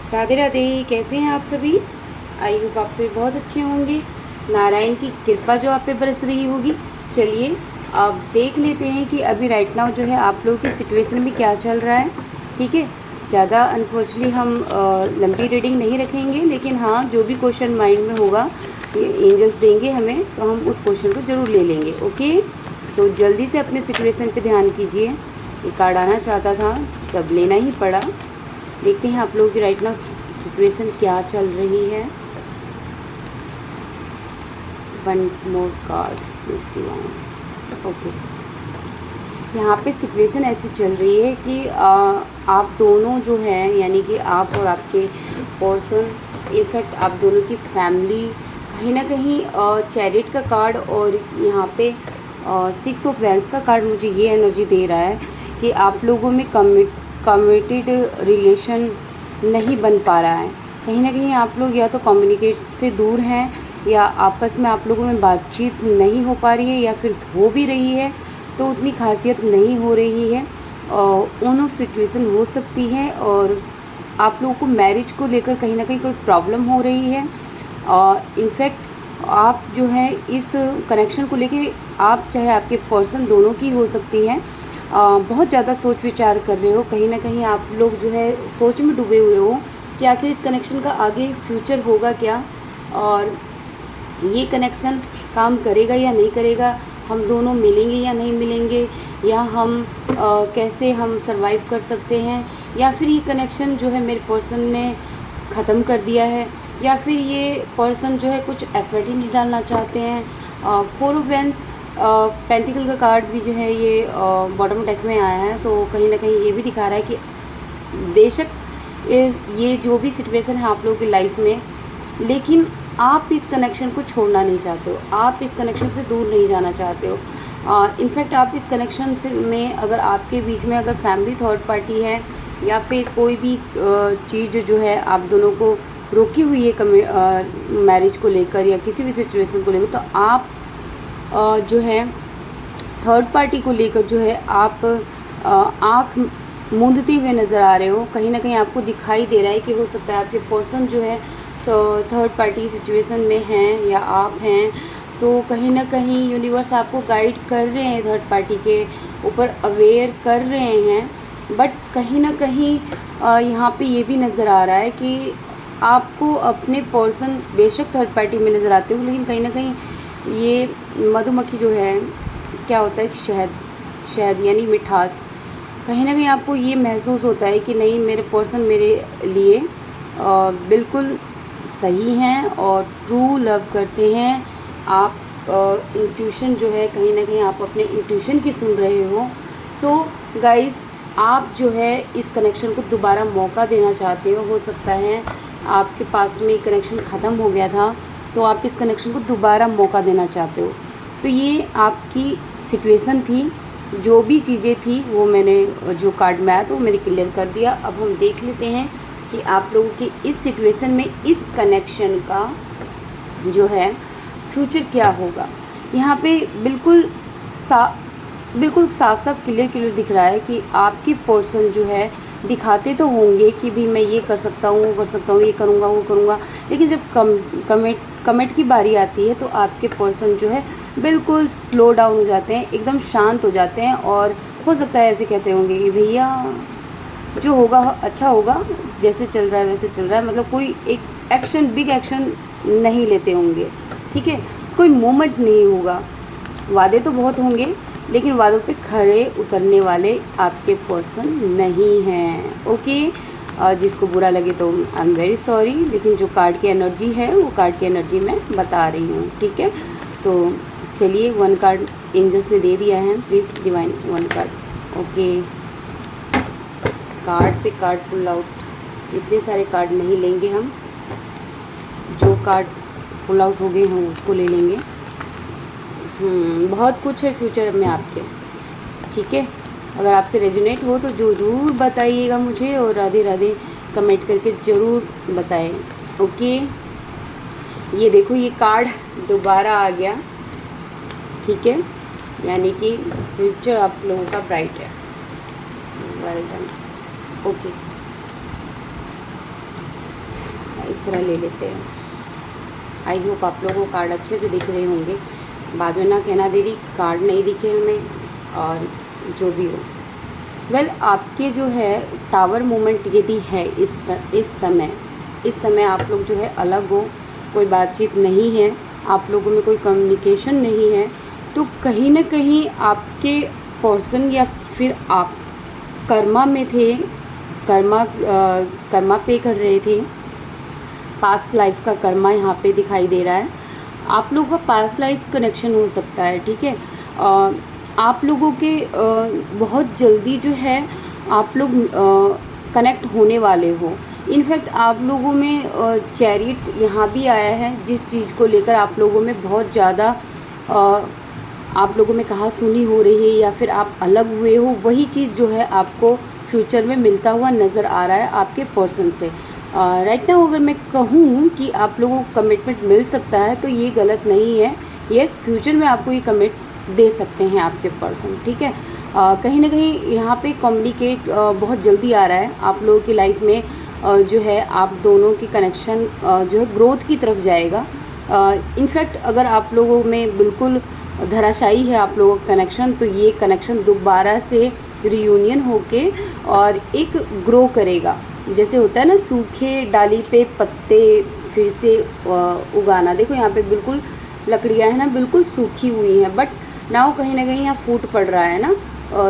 राधे राधे। कैसे हैं आप सभी? आई होप आप सभी बहुत अच्छे होंगे। नारायण की कृपा जो आप पे बरस रही होगी। चलिए अब देख लेते हैं कि अभी राइट नाउ जो है आप लोगों की सिचुएशन में क्या चल रहा है। ठीक है, ज़्यादा अनफॉर्चुनेटली हम लंबी रीडिंग नहीं रखेंगे, लेकिन हाँ जो भी क्वेश्चन माइंड में होगा ये एंजल्स देंगे हमें, तो हम उस क्वेश्चन को ज़रूर ले लेंगे। ओके, तो जल्दी से अपने सिचुएशन पे ध्यान कीजिए। ये कार्ड आना चाहता था तब लेना ही पड़ा। देखते हैं आप लोगों की राइट नाउ सिचुएशन क्या चल रही है। One more card please divine. Okay, यहाँ पे सिचुएशन ऐसी चल रही है कि आप दोनों जो हैं, यानी कि आप और आपके पर्सन, इनफैक्ट आप दोनों की फैमिली, कहीं ना कहीं चैरिट का कार्ड और यहाँ पे 6 ऑफ वैंड्स का कार्ड मुझे ये एनर्जी दे रहा है कि आप लोगों में कमिटेड रिलेशन नहीं बन पा रहा है। कहीं ना कहीं आप लोग या तो कम्युनिकेशन से दूर हैं, या आपस में आप लोगों में बातचीत नहीं हो पा रही है, या फिर हो भी रही है तो उतनी खासियत नहीं हो रही है। ऑन ऑफ सिचुएशन हो सकती है, और आप लोगों को मैरिज को लेकर कहीं ना कहीं कोई प्रॉब्लम हो रही है। इनफैक्ट आप जो है इस कनेक्शन को लेके, आप चाहे आपके पर्सन दोनों की हो सकती है, बहुत ज़्यादा सोच विचार कर रहे हो। कहीं ना कहीं आप लोग जो है सोच में डूबे हुए हो कि आखिर इस कनेक्शन का आगे फ्यूचर होगा क्या, और ये कनेक्शन काम करेगा या नहीं करेगा, हम दोनों मिलेंगे या नहीं मिलेंगे, या हम कैसे हम सरवाइव कर सकते हैं, या फिर ये कनेक्शन जो है मेरे पर्सन ने ख़त्म कर दिया है, या फिर ये पर्सन जो है कुछ एफर्ट ही नहीं डालना चाहते हैं। 4 ऑफ वैंड्स पेंटिकल का कार्ड भी जो है ये बॉटम डेक में आया है, तो कहीं ना कहीं ये भी दिखा रहा है कि बेशक ये जो भी सिचुएशन है आप लोगों की लाइफ में, लेकिन आप इस कनेक्शन को छोड़ना नहीं चाहते हो, आप इस कनेक्शन से दूर नहीं जाना चाहते हो। इनफैक्ट आप इस कनेक्शन से में, अगर आपके बीच में अगर फैमिली थर्ड पार्टी है, या फिर कोई भी चीज़ जो है आप दोनों को रोकी हुई है मैरिज को लेकर या किसी भी सिचुएशन को लेकर, तो आप जो है थर्ड पार्टी को लेकर जो है आप आँख मूंदते हुए नज़र आ रहे हो। कहीं ना कहीं आपको दिखाई दे रहा है कि हो सकता है आपके पर्सन जो है तो थर्ड पार्टी सिचुएशन में हैं या आप हैं, तो कहीं ना कहीं यूनिवर्स आपको गाइड कर रहे हैं, थर्ड पार्टी के ऊपर अवेयर कर रहे हैं। बट कहीं ना कहीं यहाँ पे ये भी नज़र आ रहा है कि आपको अपने पर्सन बेशक थर्ड पार्टी में नज़र आते हो, लेकिन कहीं ना कहीं ये मधुमक्खी जो है, क्या होता है कि शहद यानी मिठास, कहीं ना कहीं आपको ये महसूस होता है कि नहीं, मेरे पर्सन मेरे लिए बिल्कुल सही हैं और ट्रू लव करते हैं। आप इंट्यूशन जो है, कहीं ना कहीं आप अपने इंट्यूशन की सुन रहे हो। सो गाइस, आप जो है इस कनेक्शन को दोबारा मौका देना चाहते हो सकता है आपके पास में कनेक्शन ख़त्म हो गया था, तो आप इस कनेक्शन को दोबारा मौका देना चाहते हो। तो ये आपकी सिचुएशन थी, जो भी चीज़ें थी वो मैंने, जो कार्ड में आया तो मैंने क्लियर कर दिया। अब हम देख लेते हैं कि आप लोगों की इस सिचुएशन में इस कनेक्शन का जो है फ्यूचर क्या होगा। यहाँ पे बिल्कुल साफ साफ क्लियर दिख रहा है कि आपके पर्सन जो है दिखाते तो होंगे कि भी मैं ये कर सकता हूँ, वो कर सकता हूँ, ये करूँगा, वो करूँगा, लेकिन जब कमिट की बारी आती है तो आपके पर्सन जो है बिल्कुल स्लो डाउन हो जाते हैं, एकदम शांत हो जाते हैं, और हो सकता है ऐसे कहते होंगे कि भैया जो होगा अच्छा होगा, जैसे चल रहा है वैसे चल रहा है, मतलब कोई एक एक्शन, बिग एक्शन नहीं लेते होंगे। ठीक है, कोई मूवमेंट नहीं होगा। वादे तो बहुत होंगे, लेकिन वादों पे खरे उतरने वाले आपके पर्सन नहीं हैं। ओके, जिसको बुरा लगे तो आई एम वेरी सॉरी, लेकिन जो कार्ड की एनर्जी है वो कार्ड की एनर्जी मैं बता रही हूँ। ठीक है, तो चलिए, 1 कार्ड एंजल्स ने दे दिया है, please divine 1 card. Okay, card पे कार्ड पुल आउट। इतने सारे कार्ड नहीं लेंगे हम, जो कार्ड पुल आउट हो गए हैं उसको ले लेंगे। बहुत कुछ है फ्यूचर में आपके। ठीक है, अगर आपसे रेजोनेट हो तो ज़रूर बताइएगा मुझे, और राधे राधे कमेंट करके ज़रूर बताएं। ओके, ये देखो, ये कार्ड दोबारा आ गया। ठीक है, यानी कि फ्यूचर आप लोगों का ब्राइट है। Well done. ओके, इस तरह ले लेते हैं। आई होप आप लोगों को कार्ड अच्छे से दिख रहे होंगे, बाद में ना कहना दीदी कार्ड नहीं दिखे हमें, और जो भी हो। वेल आपके जो है टावर मूवमेंट यदि है इस समय आप लोग जो है अलग हो, कोई बातचीत नहीं है, आप लोगों में कोई कम्युनिकेशन नहीं है, तो कहीं ना कहीं आपके पर्सन या फिर आप कर्मा में थे, कर्मा पे कर रहे थे, पास्ट लाइफ का कर्मा यहाँ पे दिखाई दे रहा है। आप लोगों का पास्ट लाइफ कनेक्शन हो सकता है, ठीक है। आप लोगों के बहुत जल्दी जो है आप लोग कनेक्ट होने वाले हो। इनफैक्ट आप लोगों में चैरिट यहाँ भी आया है, जिस चीज़ को लेकर आप लोगों में बहुत ज़्यादा आप लोगों में कहा सुनी हो रही है, या फिर आप अलग हुए हो, वही चीज़ जो है आपको फ्यूचर में मिलता हुआ नज़र आ रहा है आपके पर्सन से। राइट नाउ अगर मैं कहूँ कि आप लोगों को कमिटमेंट मिल सकता है तो ये गलत नहीं है। येस, फ्यूचर में आपको ये कमिट दे सकते हैं आपके पर्सन, ठीक है। कहीं ना कहीं यहाँ पे कम्युनिकेट बहुत जल्दी आ रहा है आप लोगों की लाइफ में। जो है आप दोनों की कनेक्शन जो है ग्रोथ की तरफ जाएगा। इनफैक्ट अगर आप लोगों में बिल्कुल धराशायी है आप लोगों का कनेक्शन, तो ये कनेक्शन दोबारा से रियूनियन होके और एक ग्रो करेगा। जैसे होता है ना सूखे डाली पे पत्ते फिर से उगाना, देखो यहाँ पे बिल्कुल लकड़ियाँ हैं ना बिल्कुल सूखी हुई हैं, बट नाउ कहीं ना कहीं यहाँ फूट पड़ रहा है ना,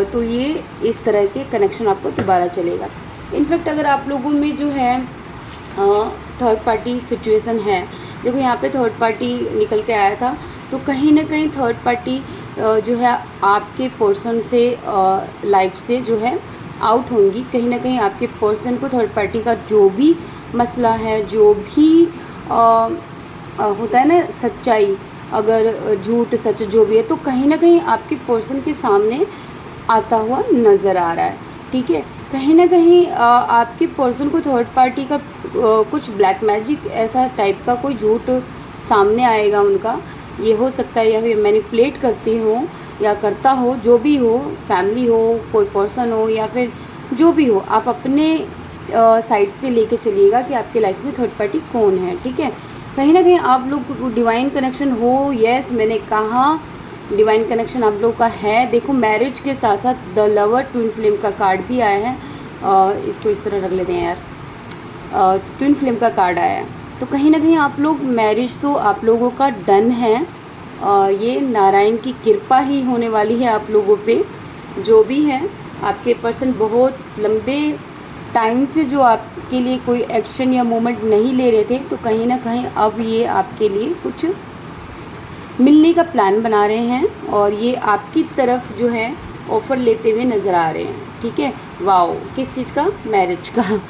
तो ये इस तरह के कनेक्शन आपको दोबारा चलेगा। इनफैक्ट अगर आप लोगों में जो है थर्ड पार्टी सिचुएशन है, देखो यहाँ पे थर्ड पार्टी निकल के आया था, तो कहीं ना कहीं थर्ड पार्टी जो है आपके पर्सन से लाइफ से जो है आउट होंगी। कहीं ना कहीं आपके पर्सन को थर्ड पार्टी का जो भी मसला है, जो भी होता है ना सच्चाई, अगर झूठ सच जो भी है, तो कहीं ना कहीं आपके पर्सन के सामने आता हुआ नज़र आ रहा है, ठीक है। कहीं ना कहीं आपके पर्सन को थर्ड पार्टी का कुछ ब्लैक मैजिक ऐसा टाइप का कोई झूठ सामने आएगा उनका, ये हो सकता है, या फिर मैनिपुलेट करती हो या करता हो, जो भी हो, फैमिली हो, कोई पर्सन हो, या फिर जो भी हो, आप अपने साइड से लेके चलिएगा कि आपके लाइफ में थर्ड पार्टी कौन है, ठीक है। कहीं ना कहीं आप लोग को डिवाइन कनेक्शन हो, यस मैंने कहा डिवाइन कनेक्शन आप लोग का है। देखो मैरिज के साथ साथ द लवर ट्विन फ्लेम का कार्ड भी आया है, इसको इस तरह रख लेते हैं यार, ट्विन फ्लेम का कार्ड आया है, तो कहीं ना कहीं आप लोग मैरिज तो आप लोगों का डन है। ये नारायण की कृपा ही होने वाली है आप लोगों पे। जो भी है आपके पर्सन बहुत लंबे टाइम से जो आपके लिए कोई एक्शन या मूवमेंट नहीं ले रहे थे, तो कहीं ना कहीं अब ये आपके लिए कुछ मिलने का प्लान बना रहे हैं, और ये आपकी तरफ जो है ऑफ़र लेते हुए नज़र आ रहे हैं, ठीक है। वाओ, किस चीज़ का? मैरिज का।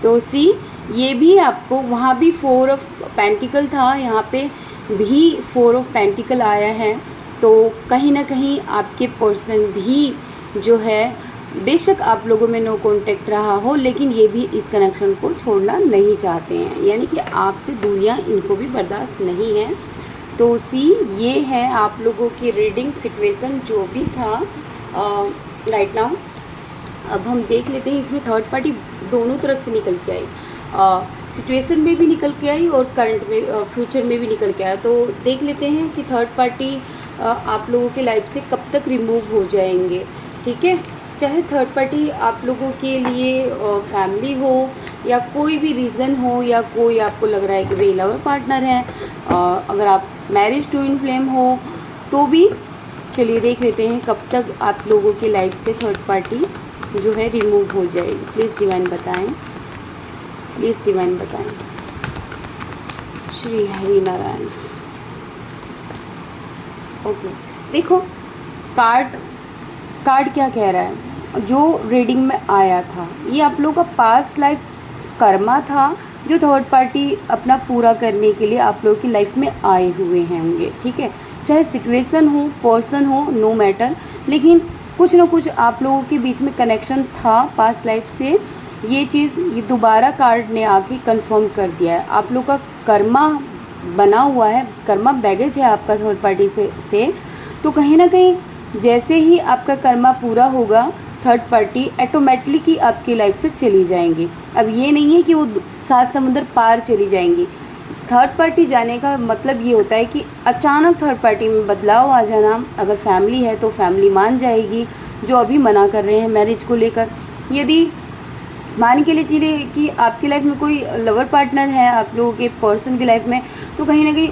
तो सी ये भी आपको, वहाँ भी 4 ऑफ पेंटिकल था, यहाँ पे भी 4 ऑफ पेंटिकल आया है, तो कहीं ना कहीं आपके पर्सन भी जो है, बेशक आप लोगों में नो कांटेक्ट रहा हो, लेकिन ये भी इस कनेक्शन को छोड़ना नहीं चाहते हैं, यानी कि आपसे दूरियां इनको भी बर्दाश्त नहीं है। तो सी ये है आप लोगों की रीडिंग सिचुएशन जो भी था राइट नाउ। अब हम देख लेते हैं इसमें थर्ड पार्टी दोनों तरफ से निकल के आई, सिचुएशन में भी निकल के आई और करंट में फ्यूचर में भी निकल के आया। तो देख लेते हैं कि थर्ड पार्टी आप लोगों के लाइफ से कब तक रिमूव हो जाएंगे, ठीक है। चाहे थर्ड पार्टी आप लोगों के लिए फैमिली हो या कोई भी रीज़न हो, या कोई आपको लग रहा है कि भाई लवर पार्टनर है, अगर आप मैरिज ट्विन फ्लेम हो तो भी, चलिए देख लेते हैं कब तक आप लोगों की लाइफ से थर्ड पार्टी जो है रिमूव हो जाएगी। प्लीज़ डिवाइन बताएं, प्लीज़ डिवाइन बताएं। श्री हरि नारायण। ओके, देखो कार्ड क्या कह रहा है, जो रीडिंग में आया था ये आप लोगों का पास्ट लाइफ कर्मा था, जो थर्ड पार्टी अपना पूरा करने के लिए आप लोगों की लाइफ में आए हुए होंगे, ठीक है। चाहे सिचुएशन हो, पर्सन हो, नो मैटर, लेकिन कुछ ना कुछ आप लोगों के बीच में कनेक्शन था पास्ट लाइफ से। ये चीज़ ये दोबारा कार्ड ने आके कंफर्म कर दिया है। आप लोग का कर्मा बना हुआ है, कर्मा बैगेज है आपका थर्ड पार्टी से। तो कहीं ना कहीं जैसे ही आपका कर्मा पूरा होगा, थर्ड पार्टी ऑटोमेटिकली आपकी लाइफ से चली जाएंगी। अब ये नहीं है कि वो 7 समुंदर पार चली जाएंगी। थर्ड पार्टी जाने का मतलब ये होता है कि अचानक थर्ड पार्टी में बदलाव आ जाना। अगर फैमिली है तो फैमिली मान जाएगी, जो अभी मना कर रहे हैं मैरिज को लेकर। यदि मान के लिए चलिए कि आपकी लाइफ में कोई लवर पार्टनर है आप लोगों के पर्सन की लाइफ में, तो कहीं ना कहीं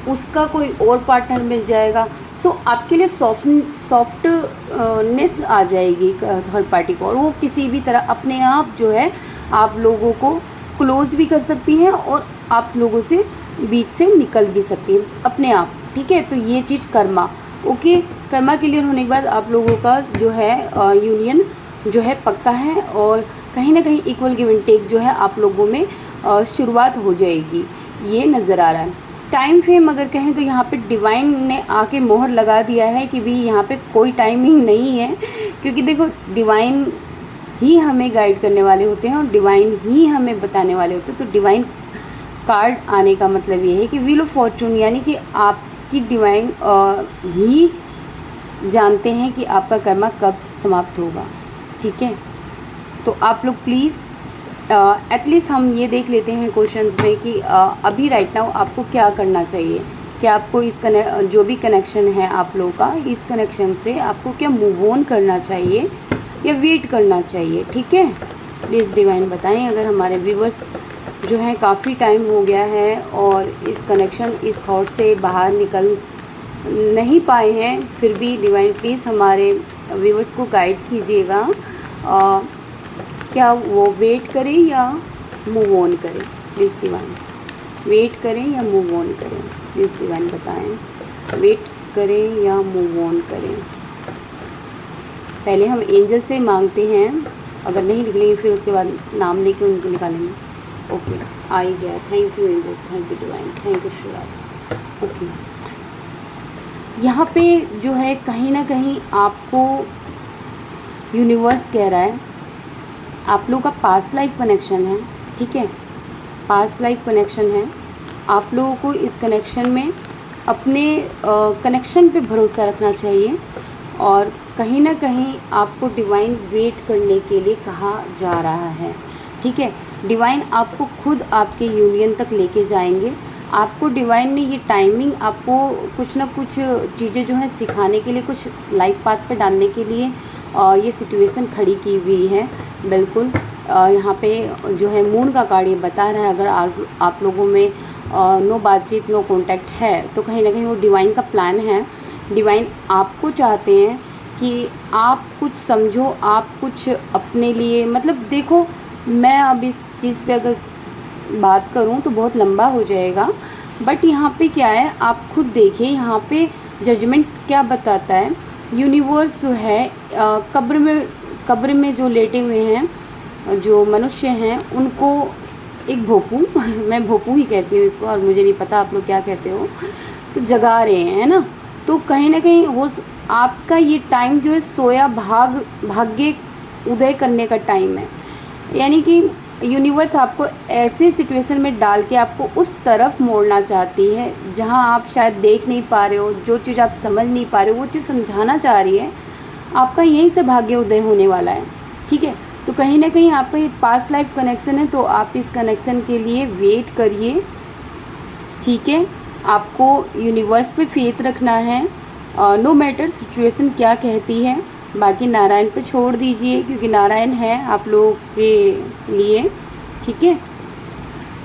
उसका कोई और पार्टनर मिल जाएगा। सो आपके लिए सॉफ्टनेस आ जाएगी थर्ड पार्टी को, और वो किसी भी तरह अपने आप जो है आप लोगों को क्लोज भी कर सकती हैं और आप लोगों से बीच से निकल भी सकती हैं अपने आप। ठीक है, तो ये चीज़ कर्मा, ओके, कर्मा क्लियर होने के बाद आप लोगों का जो है यूनियन जो है पक्का है, और कहीं ना कहीं इक्वल गिव एंड टेक जो है आप लोगों में शुरुआत हो जाएगी, ये नज़र आ रहा है। टाइम फ्रेम अगर कहें तो यहाँ पे डिवाइन ने आके मोहर लगा दिया है कि भी यहाँ पे कोई टाइमिंग नहीं है, क्योंकि देखो डिवाइन ही हमें गाइड करने वाले होते हैं और डिवाइन ही हमें बताने वाले होते हैं। तो डिवाइन कार्ड आने का मतलब ये है कि व्हील ऑफ फॉर्चून, यानी कि आपकी डिवाइन ही जानते हैं कि आपका कर्मा कब समाप्त होगा। ठीक है, तो आप लोग प्लीज़ एटलीस्ट हम ये देख लेते हैं क्वेश्चंस में कि अभी राइट नाउ आपको क्या करना चाहिए, कि आपको इस जो भी कनेक्शन है आप लोगों का, इस कनेक्शन से आपको क्या मूव ऑन करना चाहिए या वेट करना चाहिए। ठीक है, प्लीज़ डिवाइन बताएं। अगर हमारे व्यूवर्स जो है काफ़ी टाइम हो गया है और इस कनेक्शन, इस थॉट से बाहर निकल नहीं पाए हैं, फिर भी डिवाइन प्लीज़ हमारे व्यूवर्स को गाइड कीजिएगा, क्या वो वेट करें या मूव ऑन करें। प्लीज़ डिवाइन, वेट करें या मूव ऑन करें, प्लीज़ डिवाइन बताएं, वेट करें या मूव ऑन करें। पहले हम एंजल से मांगते हैं, अगर नहीं निकलेंगे फिर उसके बाद नाम लेके उनको निकालेंगे। ओके, आ ही गया। Thank you angels, thank you divine, thank you Shivraj. Okay, यहाँ पे जो है कहीं ना कहीं आपको यूनिवर्स कह रहा है आप लोगों का पास्ट लाइफ कनेक्शन है। ठीक है, पास्ट लाइफ कनेक्शन है। आप लोगों को इस कनेक्शन में अपने कनेक्शन पे भरोसा रखना चाहिए, और कहीं ना कहीं आपको डिवाइन वेट करने के लिए कहा जा रहा है। ठीक है, डिवाइन आपको खुद आपके यूनियन तक लेके जाएंगे। आपको डिवाइन ने ये टाइमिंग, आपको कुछ ना कुछ चीज़ें जो है सिखाने के लिए, कुछ लाइफ पाथ पर डालने के लिए ये सिचुएशन खड़ी की हुई है। बिल्कुल यहाँ पे जो है मून का कार्ड ये बता रहा है, अगर आप लोगों में नो बातचीत, नो कांटेक्ट है, तो कहीं ना कहीं वो डिवाइन का प्लान है। डिवाइन आपको चाहते हैं कि आप कुछ समझो, आप कुछ अपने लिए, मतलब देखो मैं अब इस चीज़ पे अगर बात करूं तो बहुत लंबा हो जाएगा, बट यहाँ पे क्या है आप खुद देखिए, यहाँ पे जजमेंट क्या बताता है। यूनिवर्स जो है कब्र में जो लेटे हुए हैं जो मनुष्य हैं, उनको एक भोपू मैं भोपू ही कहती हूँ इसको, और मुझे नहीं पता आप लोग क्या कहते हो, तो जगा रहे हैं, है ना। तो कहीं ना कहीं वो आपका ये टाइम जो है सोया भाग्य उदय करने का टाइम है, यानी कि यूनिवर्स आपको ऐसे सिचुएशन में डाल के आपको उस तरफ मोड़ना चाहती है जहां आप शायद देख नहीं पा रहे हो, जो चीज़ आप समझ नहीं पा रहे हो वो चीज़ समझाना चाह रही है। आपका यहीं से भाग्य उदय होने वाला है। ठीक है, तो कहीं ना कहीं आपका ये पास्ट लाइफ कनेक्शन है, तो आप इस कनेक्शन के लिए वेट करिए। ठीक है, आपको यूनिवर्स पे फेथ रखना है, नो मैटर सिचुएशन क्या कहती है, बाकी नारायण पे छोड़ दीजिए, क्योंकि नारायण है आप लोगों के लिए। ठीक है,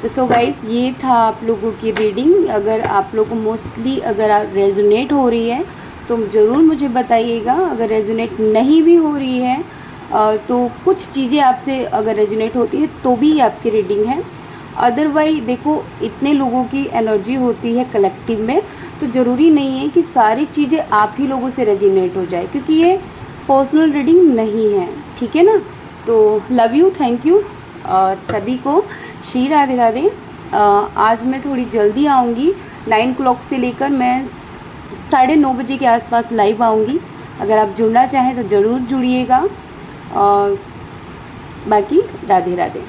तो सो गाइस ये था आप लोगों की रीडिंग। अगर आप लोगों को मोस्टली अगर रेजोनेट हो रही है तो ज़रूर मुझे बताइएगा। अगर रेजोनेट नहीं भी हो रही है तो कुछ चीज़ें आपसे अगर रेजोनेट होती है तो भी आपकी रीडिंग है। अदरवाइज देखो इतने लोगों की एनर्जी होती है कलेक्टिव में, तो ज़रूरी नहीं है कि सारी चीज़ें आप ही लोगों से रेजोनेट हो जाए, क्योंकि ये पर्सनल रीडिंग नहीं है। ठीक है ना, तो लव यू, थैंक यू, और सभी को श्री राधे राधे। आज मैं थोड़ी जल्दी आऊँगी, 9 o'clock से लेकर मैं 9:30 बजे के आसपास लाइव आऊँगी। अगर आप जुड़ना चाहें तो ज़रूर जुड़िएगा, और बाकी राधे राधे।